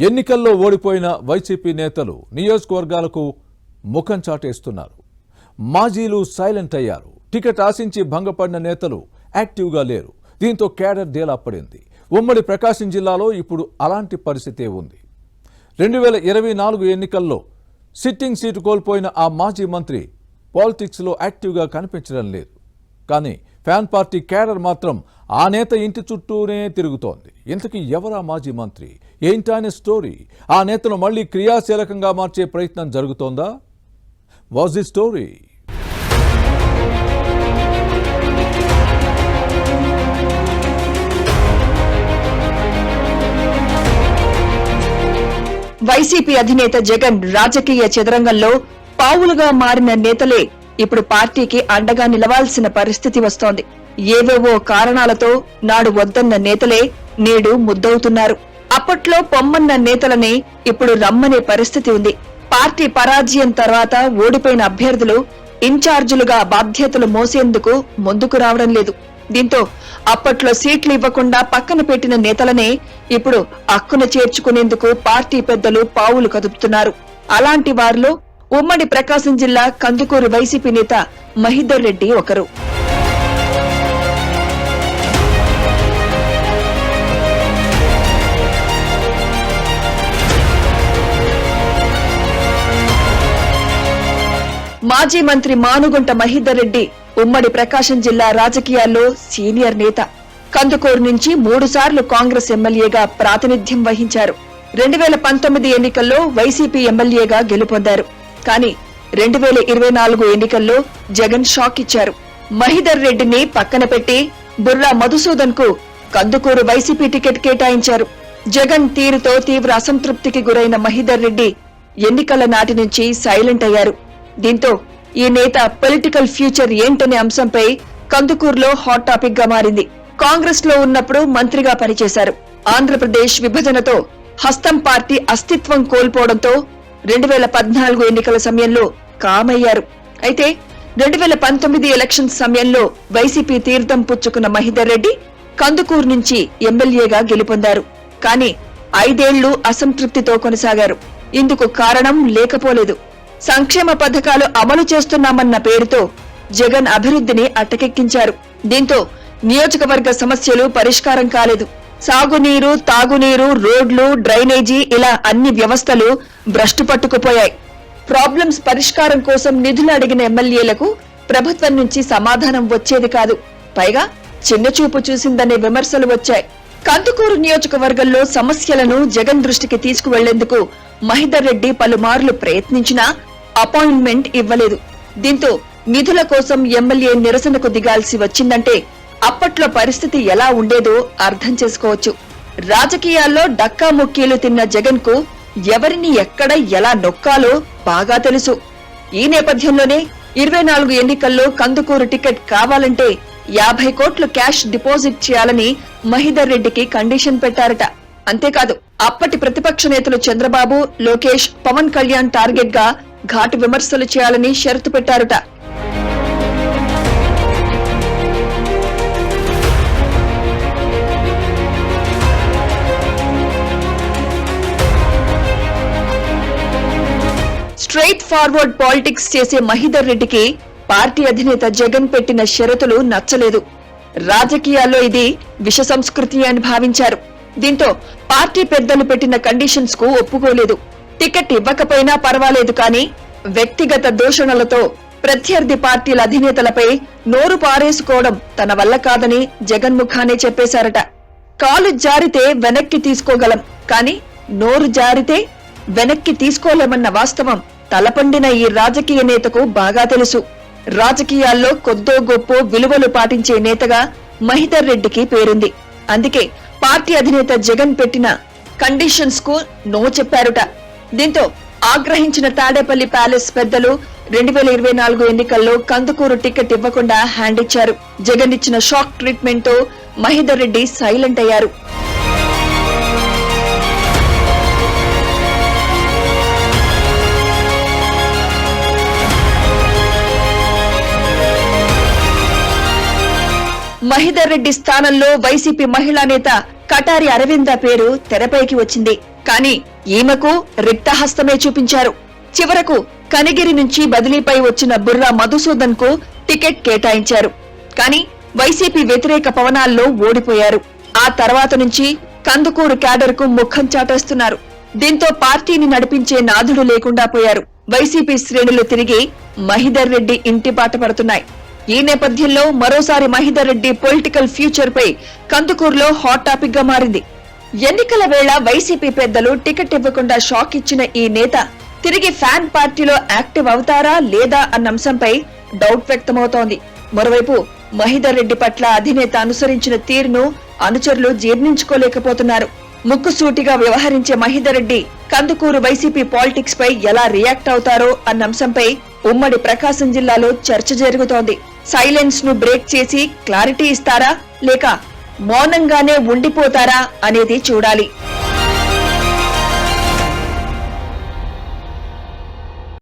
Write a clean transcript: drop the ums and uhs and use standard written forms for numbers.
ఎన్నికల్లో ఓడిపోయిన వైసీపీ నేతలు నియోజకవర్గాలకు ముఖం చాటేస్తున్నారు. మాజీలు సైలెంట్ అయ్యారు. టికెట్ ఆశించి భంగపడిన నేతలు యాక్టివ్గా లేరు. దీంతో కేడర్ డేలా పడింది. ఉమ్మడి ప్రకాశం జిల్లాలో ఇప్పుడు అలాంటి పరిస్థితే ఉంది. 2024 ఎన్నికల్లో సిట్టింగ్ సీటు కోల్పోయిన ఆ మాజీ మంత్రి పాలిటిక్స్లో యాక్టివ్గా కనిపించడం లేదు. కానీ ఫ్యాన్ పార్టీ కేడర్ మాత్రం ఆ నేత ఇంటి చుట్టూనే తిరుగుతోంది. ఇంతకీ ఎవరా మాజీ మంత్రి? ఏంటనే స్టోరీ? ఆ నేతను మళ్లీ క్రియాశీలకంగా మార్చే ప్రయత్నం జరుగుతోందా? Was the story? వైసీపీ అధినేత జగన్ రాజకీయ చదరంగంలో పావులుగా మారిన నేతలే ఇప్పుడు పార్టీకి అండగా నిలవాల్సిన పరిస్థితి వస్తోంది. ఏవేవో కారణాలతో నాడు వద్దన్న నేతలే నేడు ముద్దవుతున్నారు. అప్పట్లో పొమ్మన్న నేతలనే ఇప్పుడు రమ్మనే పరిస్థితి ఉంది. పార్టీ పరాజయం తర్వాత ఓడిపోయిన అభ్యర్థులు ఇన్ఛార్జీలుగా బాధ్యతలు మోసేందుకు ముందుకు రావడం లేదు. దీంతో అప్పట్లో సీట్లు ఇవ్వకుండా పక్కన పెట్టిన నేతలనే ఇప్పుడు అక్కున చేర్చుకునేందుకు పార్టీ పెద్దలు పావులు కదుపుతున్నారు. అలాంటి వారిలో ఉమ్మడి ప్రకాశం జిల్లా కందుకూరు వైసీపీ నేత మహీధర్ రెడ్డి ఒకరు. మాజీ మంత్రి మానుగుంట మహీధర్ రెడ్డి ఉమ్మడి ప్రకాశం జిల్లా రాజకీయాల్లో సీనియర్ నేత. కందుకూరు నుంచి 3 సార్లు కాంగ్రెస్ ఎమ్మెల్యేగా ప్రాతినిధ్యం వహించారు. 2019 ఎన్నికల్లో వైసీపీ ఎమ్మెల్యేగా గెలుపొందారు. కానీ 2024 ఎన్నికల్లో జగన్ షాక్ ఇచ్చారు. మహీధర్ రెడ్డిని పక్కన పెట్టి బుర్రా మధుసూదన్ కు కందుకూరు వైసీపీ టికెట్ కేటాయించారు. జగన్ తీరుతో తీవ్ర అసంతృప్తికి గురైన మహీధర్ రెడ్డి ఎన్నికల నాటి నుంచి సైలెంట్ అయ్యారు. దీంతో ఈ నేత పొలిటికల్ ఫ్యూచర్ ఏంటనే అంశంపై కందుకూరులో హాట్ టాపిక్ గా మారింది. కాంగ్రెస్ లో ఉన్నప్పుడు మంత్రిగా పనిచేశారు. ఆంధ్రప్రదేశ్ విభజనతో హస్తం పార్టీ అస్తిత్వం కోల్పోవడంతో 2014 ఎన్నికల సమయంలో కామయ్యారు. అయితే 2019 ఎలక్షన్ సమయంలో వైసీపీ తీర్థం పుచ్చుకున్న మహీధర్ రెడ్డి కందుకూరు నుంచి ఎమ్మెల్యేగా గెలుపొందారు. కానీ 5 ఏళ్లు అసంతృప్తితో కొనసాగారు. ఇందుకు కారణం లేకపోలేదు. సంక్షేమ పథకాలు అమలు చేస్తున్నామన్న పేరుతో జగన్ అభివృద్ధిని అటకెక్కించారు. దీంతో నియోజకవర్గ సమస్యలు పరిష్కారం కాలేదు. సాగునీరు, తాగునీరు, రోడ్లు, డ్రైనేజీ ఇలా అన్ని వ్యవస్థలు భ్రష్టు పట్టుకుపోయాయి. ప్రాబ్లమ్స్ పరిష్కారం కోసం నిధులు అడిగిన ఎమ్మెల్యేలకు ప్రభుత్వం నుంచి సమాధానం వచ్చేది కాదు. పైగా చిన్నచూపు చూసిందనే విమర్శలు వచ్చాయి. కందుకూరు నియోజకవర్గంలో సమస్యలను జగన్ దృష్టికి తీసుకువెళ్లేందుకు మహీధర్ రెడ్డి పలుమార్లు ప్రయత్నించినా అపాయింట్మెంట్ ఇవ్వలేదు. దీంతో నిధుల కోసం ఎమ్మెల్యే నిరసనకు దిగాల్సి వచ్చిందంటే అప్పట్లో పరిస్థితి ఎలా ఉండేదో అర్థం చేసుకోవచ్చు. రాజకీయాల్లో డక్కా ముక్కీలు తిన్న జగన్ కు ఎవరిని ఎక్కడ ఎలా నొక్కాలో బాగా తెలుసు. ఈ నేపథ్యంలోనే 24 ఎన్నికల్లో కందుకూరు టికెట్ కావాలంటే 50 కోట్లు క్యాష్ డిపాజిట్ చేయాలని మహీధర్ రెడ్డికి కండిషన్ పెట్టారట. అంతేకాదు అప్పటి ప్రతిపక్ష నేతలు చంద్రబాబు, లోకేష్, పవన్ కళ్యాణ్ టార్గెట్ గా ఘాటు విమర్శలు చేయాలని షరతు పెట్టారట. స్ట్రైట్ ఫార్వర్డ్ పాలిటిక్స్ చేసే మహీధర్ రెడ్డికి పార్టీ అధినేత జగన్ పెట్టిన షరతులు నచ్చలేదు. రాజకీయాల్లో ఇది విష సంస్కృతి అని భావించారు. దీంతో పార్టీ పెద్దలు పెట్టిన కండిషన్స్ కు ఒప్పుకోలేదు. టికెట్ ఇవ్వకపోయినా పర్వాలేదు, కానీ వ్యక్తిగత దూషణలతో ప్రత్యర్థి పార్టీల అధినేతలపై నోరు పారేసుకోవడం తన వల్ల కాదని జగన్ ముఖానే చెప్పేశారట. కాలు జారితే వెనక్కి తీసుకోగలం, కానీ నోరు జారితే వెనక్కి తీసుకోలేమన్న వాస్తవం తలపండిన ఈ రాజకీయ నేతకు బాగా తెలుసు. రాజకీయాల్లో కొద్దో గొప్పో విలువలు పాటించే నేతగా మహీధర్ రెడ్డికి పేరుంది. అందుకే పార్టీ అధినేత జగన్ పెట్టిన కండిషన్స్ కు నో చెప్పారుట. దీంతో ఆగ్రహించిన తాడేపల్లి ప్యాలెస్ పెద్దలు 2024 ఎన్నికల్లో కందుకూరు టికెట్ ఇవ్వకుండా హ్యాండ్ ఇచ్చారు. జగన్ ఇచ్చిన షాక్ ట్రీట్మెంట్ తో మహీధర్ రెడ్డి సైలెంట్ అయ్యారు. మహీధర్ రెడ్డి స్థానంలో వైసీపీ మహిళా నేత కటారి అరవింద పేరు తెరపైకి వచ్చింది. కానీ ఈమెకు రిక్తహస్తమే చూపించారు. చివరకు కనిగిరి నుంచి బదిలీపై వచ్చిన బుర్రా మధుసూదన్ కు టికెట్ కేటాయించారు. కానీ వైసీపీ వ్యతిరేక పవనాల్లో ఓడిపోయారు. ఆ తర్వాత నుంచి కందుకూరు క్యాడర్ కు ముఖం చాటేస్తున్నారు. దీంతో పార్టీని నడిపించే నాథుడు లేకుండా పోయారు. వైసీపీ శ్రేణులు తిరిగి మహిదర్ రెడ్డి ఇంటి బాట పడుతున్నాయి. ఈ నేపథ్యంలో మరోసారి మహిదర్ రెడ్డి పొలిటికల్ ఫ్యూచర్ పై కందుకూరులో హాట్ టాపిక్ గా మారింది. ఎన్నికల వేళ వైసీపీ పెద్దలు టికెట్ ఇవ్వకుండా షాక్ ఇచ్చిన ఈ నేత తిరిగి ఫ్యాన్ పార్టీలో యాక్టివ్ అవుతారా లేదా అన్న అంశంపై డౌట్ వ్యక్తమవుతోంది. మరోవైపు మహిదర్ రెడ్డి పట్ల అధినేత అనుసరించిన తీరును అనుచరులు జీర్ణించుకోలేకపోతున్నారు. ముక్కుసూటిగా వ్యవహరించే మహిదర్ రెడ్డి కందుకూరు వైసీపీ పాలిటిక్స్ పై ఎలా రియాక్ట్ అవుతారో అన్న అంశంపై ఉమ్మడి ప్రకాశం జిల్లాలో చర్చ జరుగుతోంది. సైలెన్స్ ను బ్రేక్ చేసి క్లారిటీ ఇస్తారా లేక మౌనంగానే ఉండిపోతారా అనేది చూడాలి.